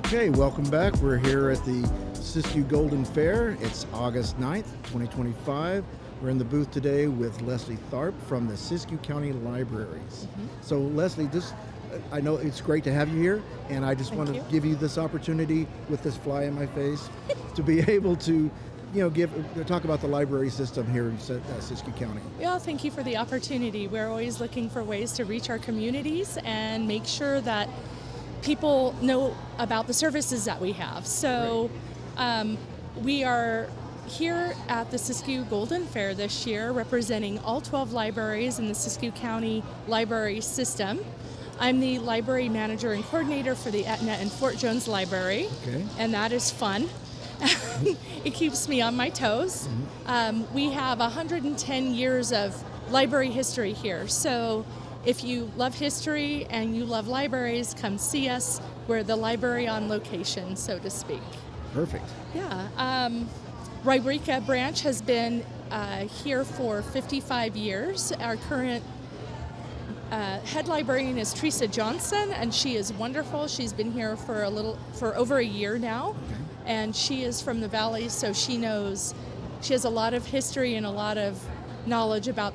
Okay, welcome back. We're here at the Siskiyou Golden Fair. It's August 9th, 2025. We're in the booth today with Leslie Tharp from the Siskiyou County Libraries. So Leslie, I know it's great to have you here, and I just want to give you this opportunity with this fly in my face to be able to talk about the library system here in Siskiyou County. Well, thank you for the opportunity. We're always looking for ways to reach our communities and make sure that people know about the services that we have. So we are here at the Siskiyou Golden Fair this year representing all 12 libraries in the Siskiyou County library system. I'm the library manager and coordinator for the Etna and Fort Jones Library, and that is fun. It keeps me on my toes. We have 110 years of library history here, so if you love history and you love libraries, come see us. We're the library on location, so to speak. Perfect. Yeah. Wairika branch has been here for 55 years. Our current head librarian is Teresa Johnson, and she is wonderful. She's been here for over a year now, and she is from the Valley, so she has a lot of history and a lot of knowledge about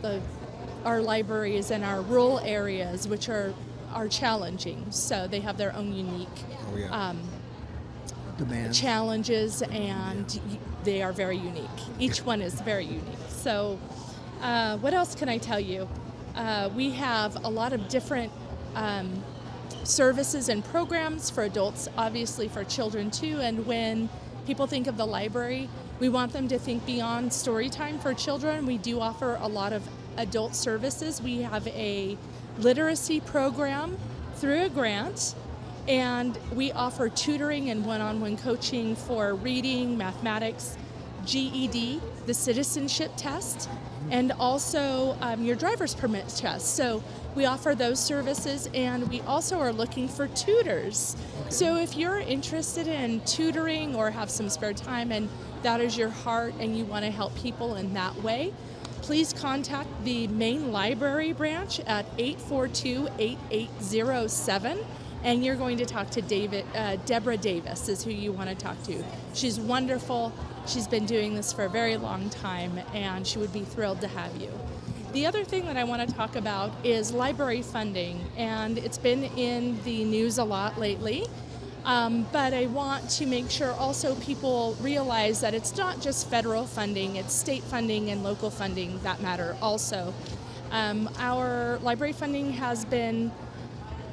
our libraries and our rural areas, which are challenging. So they have their own unique demands, challenges, and they are very unique. Each one is very unique. So what else can I tell you? We have a lot of different services and programs for adults, obviously for children too. And when people think of the library, we want them to think beyond story time for children. We do offer a lot of adult services. We have a literacy program through a grant, and we offer tutoring and one-on-one coaching for reading, mathematics, GED, the citizenship test, and also your driver's permit test. So we offer those services, and we also are looking for tutors. So if you're interested in tutoring or have some spare time and that is your heart and you want to help people in that way, please contact the main library branch at 842-8807, and you're going to talk to Deborah Davis is who you want to talk to. She's wonderful. She's been doing this for a very long time, and she would be thrilled to have you. The other thing that I want to talk about is library funding, and it's been in the news a lot lately. But I want to make sure also people realize that it's not just federal funding, it's state funding and local funding that matter also. Our library funding has been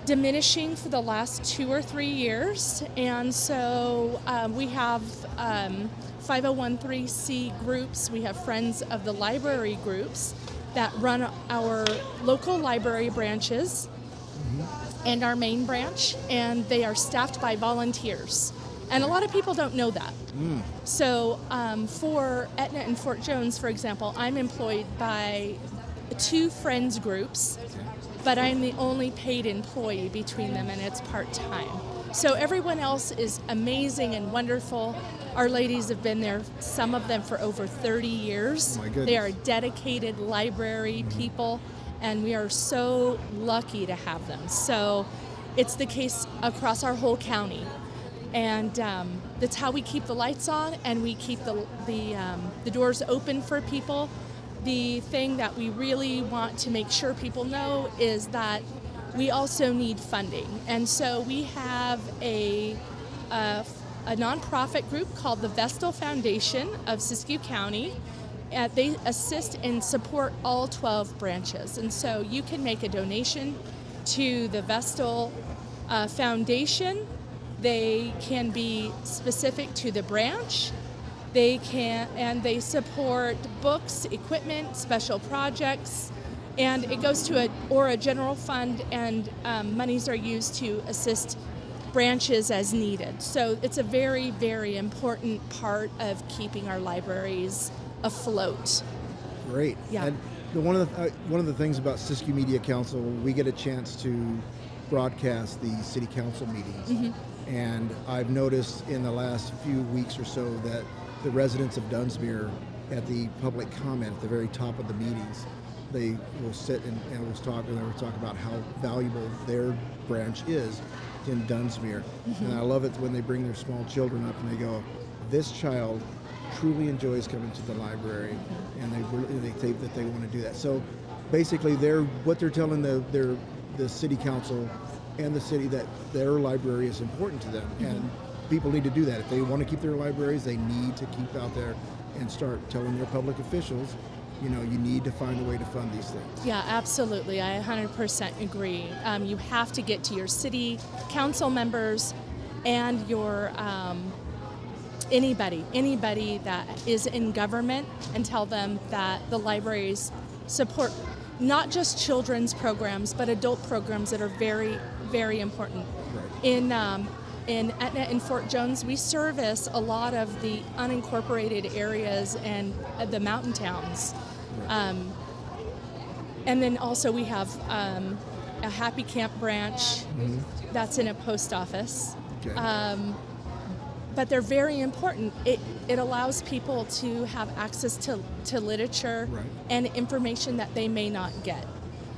diminishing for the last 2 or 3 years, and so we have 501(c) groups, we have Friends of the Library groups that run our local library branches and our main branch, and they are staffed by volunteers. And a lot of people don't know that. So for Etna and Fort Jones, for example, I'm employed by 2 Friends groups, but I'm the only paid employee between them, and it's part-time. So everyone else is amazing and wonderful. Our ladies have been there, some of them for over 30 years. Oh my goodness. They are dedicated library people, and we are so lucky to have them. So it's the case across our whole county, and that's how we keep the lights on, and we keep the doors open for people. The thing that we really want to make sure people know is that we also need funding, and so we have a nonprofit group called the Vestal Foundation of Siskiyou County. They assist and support all 12 branches, and so you can make a donation to the Vestal Foundation. They can be specific to the branch. They support books, equipment, special projects, and it goes to a general fund, and monies are used to assist branches as needed. So it's a very, very important part of keeping our libraries afloat. Great. Yeah. And one of the things about Siskiyou Media Council, we get a chance to broadcast the city council meetings, and I've noticed in the last few weeks or so that the residents of Dunsmuir, at the public comment at the very top of the meetings, they will sit and we'll talk, and they will talk about how valuable their branch is in Dunsmuir. And I love it when they bring their small children up and they go, this child truly enjoys coming to the library, and they think that they want to do that. So basically, what they're telling the city council and the city, that their library is important to them, and people need to do that. If they want to keep their libraries, they need to keep out there and start telling their public officials, you need to find a way to fund these things. Yeah, absolutely. I 100% agree. You have to get to your city council members and your anybody that is in government, and tell them that the libraries support not just children's programs, but adult programs that are very, very important. Right. In Etna and Fort Jones, we service a lot of the unincorporated areas and the mountain towns. Right. And then also we have a Happy Camp branch that's in a post office. Okay. But they're very important. It allows people to have access to literature Right. and information that they may not get.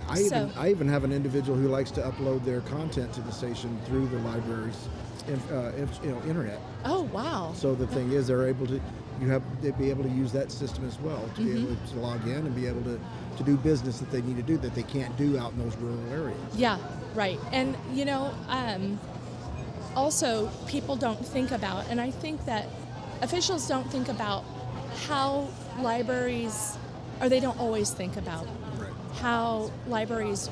I even have an individual who likes to upload their content to the station through the library's internet. Oh, wow. So the thing is, they'd be able to use that system as well to be able to log in and be able to do business that they need to do that they can't do out in those rural areas. Yeah, right. And also people don't think about, and I think that officials don't think about how libraries, or they don't always think about Right. how libraries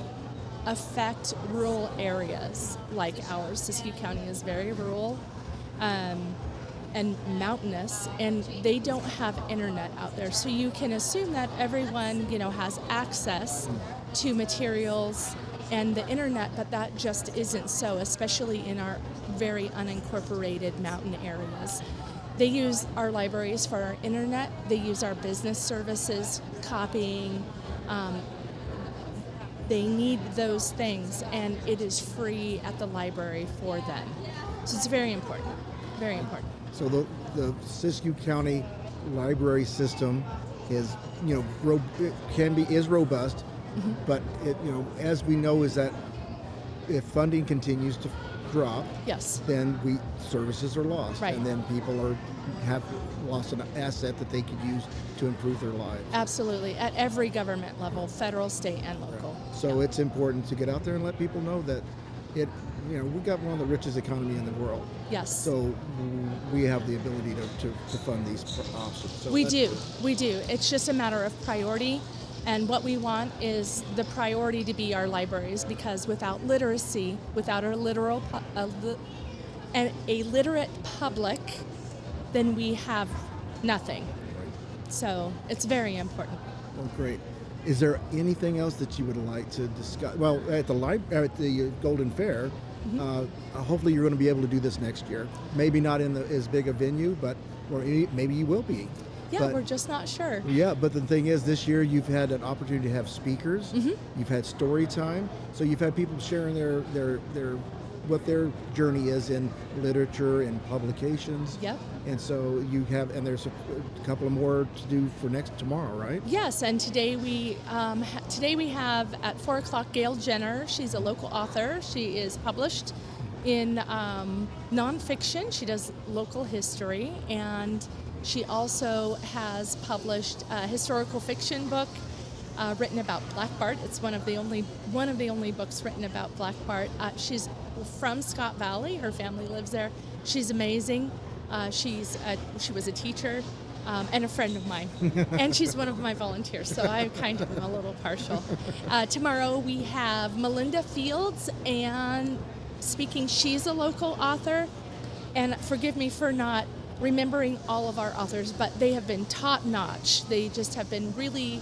affect rural areas like ours. Siskiyou County is very rural and mountainous, and they don't have internet out there. So you can assume that everyone, has access to materials and the internet, but that just isn't so, especially in our very unincorporated mountain areas. They use our libraries for our internet. They use our business services, copying. They need those things, and it is free at the library for them. So it's very important, very important. So the Siskiyou County library system is, is robust, but it, as we know, is that if funding continues to drop, Yes. then services are lost, Right. and then people have lost an asset that they could use to improve their lives. Absolutely, at every government level, federal, state, and local. So it's important to get out there and let people know that we got one of the richest economy in the world. Yes. So we have the ability to fund these options. So We do. It's just a matter of priority, and what we want is the priority to be our libraries, because without literacy, without a literate public, then we have nothing. So it's very important. Well, great. Is there anything else that you would like to discuss? Well, at the Golden Fair, hopefully you're going to be able to do this next year. Maybe not in as big a venue, or maybe you will be. Yeah, But- we're just not sure. Yeah, but the thing is, this year you've had an opportunity to have speakers. You've had story time. So you've had people sharing their what their journey is in literature and publications. Yep. And so there's a couple of more to do for tomorrow, right? Yes, and today we have at 4:00 Gail Jenner. She's a local author. She is published in nonfiction. She does local history, and she also has published a historical fiction book written about Black Bart. It's one of the only books written about Black Bart. She's from Scott Valley. Her family lives there. She's amazing. She was a teacher and a friend of mine, and she's one of my volunteers, so I kind of am a little partial. Tomorrow we have Melinda Fields, and speaking, she's a local author, and forgive me for not remembering all of our authors, but they have been top-notch. They just have been really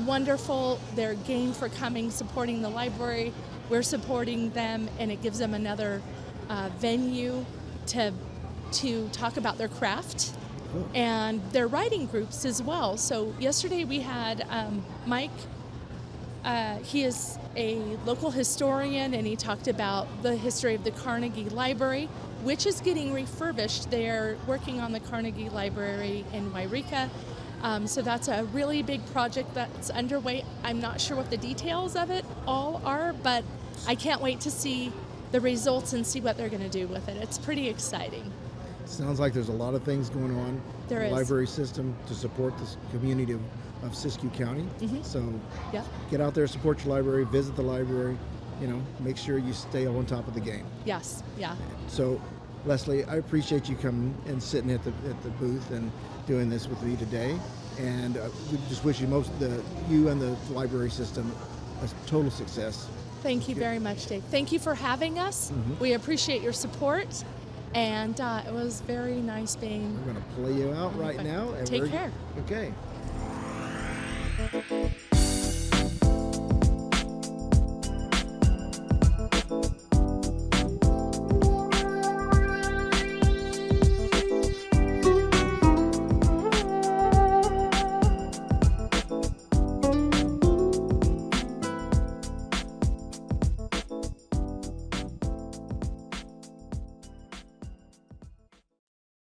wonderful. They're game for coming, supporting the library. We're supporting them, and it gives them another venue to talk about their craft and their writing groups as well. So yesterday we had Mike. He is a local historian, and he talked about the history of the Carnegie Library, which is getting refurbished. They're working on the Carnegie Library in Wairika, So that's a really big project that's underway. I'm not sure what the details of it all are, but I can't wait to see the results and see what they're going to do with it. It's pretty exciting. Sounds like there's a lot of things going on There in the is. library system to support this community of Siskiyou County. So Yeah. get out there, support your library, visit the library, make sure you stay on top of the game. Yes. Yeah. So, Leslie, I appreciate you coming and sitting at the booth and doing this with me today. And we just wish you you and the library system a total success. Thank you very much, Dave. Thank you for having us. We appreciate your support, and it was very nice being. We're going to play you out right now. And Take care. Okay.